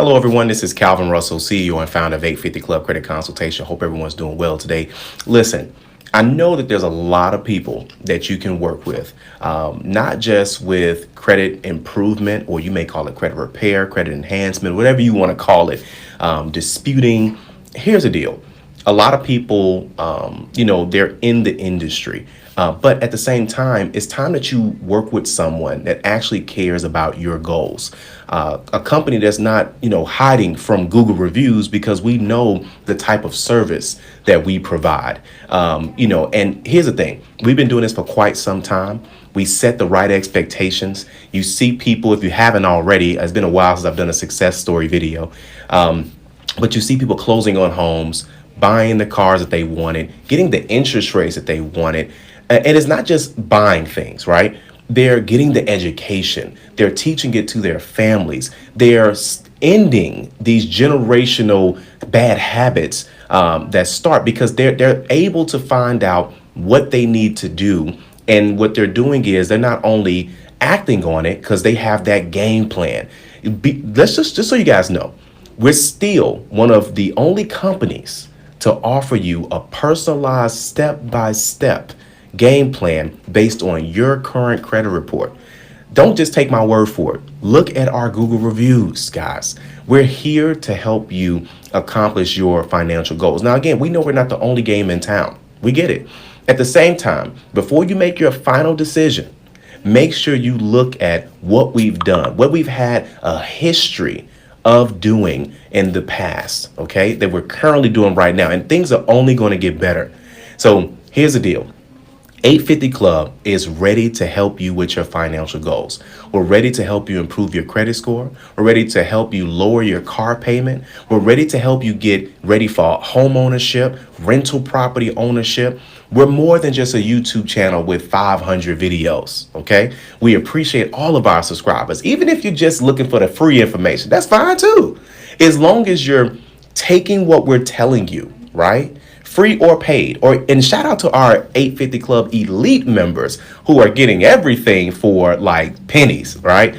Hello, everyone. This is Calvin Russell, CEO and founder of 850 Club Credit Consultation. Hope everyone's doing well today. Listen, I know that there's a lot of people that you can work with, not just with credit improvement, or you may call it credit repair, credit enhancement, whatever you want to call it, disputing. Here's the deal. A lot of people, they're in the industry. But at the same time, it's time that you work with someone that actually cares about your goals. A company that's not, hiding from Google reviews, because we know the type of service that we provide. And here's the thing. We've been doing this for quite some time. We set the right expectations. You see people, if you haven't already, it's been a while since I've done a success story video. But you see people closing on homes, buying the cars that they wanted, getting the interest rates that they wanted. And it's not just buying things, right? They're getting the education. They're teaching it to their families. They're ending these generational bad habits that start because they're able to find out what they need to do. And what they're doing is they're not only acting on it because they have that game plan. Let's just so you guys know, we're still one of the only companies to offer you a personalized step-by-step game plan based on your current credit report. Don't just take my word for it. Look at our Google reviews, guys. We're here to help you accomplish your financial goals. Now, again, we know we're not the only game in town. We get it. At the same time, before you make your final decision, make sure you look at what we've done, what we've had a history of doing in the past, okay, that we're currently doing right now. And things are only going to get better. So here's the deal. 850 Club is ready to help you with your financial goals. We're ready to help you improve your credit score. We're ready to help you lower your car payment. We're ready to help you get ready for home ownership, rental property ownership. We're more than just a YouTube channel with 500 videos, okay? We appreciate all of our subscribers. Even if you're just looking for the free information, that's fine too. As long as you're taking what we're telling you, right? Free or paid. And shout out to our 850 Club Elite members who are getting everything for like pennies, right?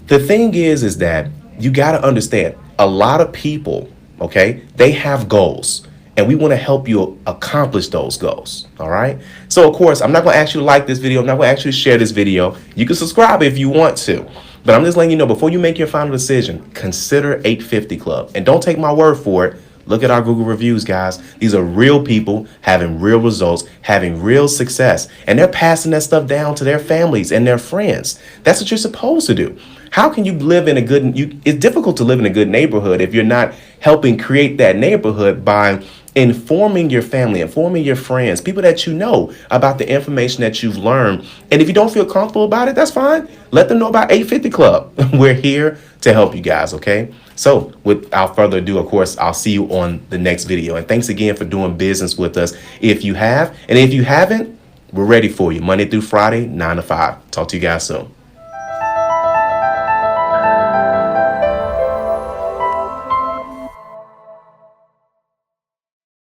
The thing is that you got to understand, a lot of people, okay, they have goals, and we want to help you accomplish those goals. All right. So, of course, I'm not going to ask you to like this video. I'm not going to ask you to share this video. You can subscribe if you want to. But I'm just letting you know, before you make your final decision, consider 850 Club. And don't take my word for it. Look at our Google reviews, guys. These are real people having real results, having real success, and they're passing that stuff down to their families and their friends. That's what you're supposed to do. How can you live in it's difficult to live in a good neighborhood if you're not helping create that neighborhood by informing your family, informing your friends, people that you know about the information that you've learned. And if you don't feel comfortable about it, that's fine. Let them know about 850 Club. We're here to help you guys, okay? So without further ado, of course, I'll see you on the next video. And thanks again for doing business with us. If you have, and if you haven't, we're ready for you Monday through Friday, 9 to 5. Talk to you guys soon.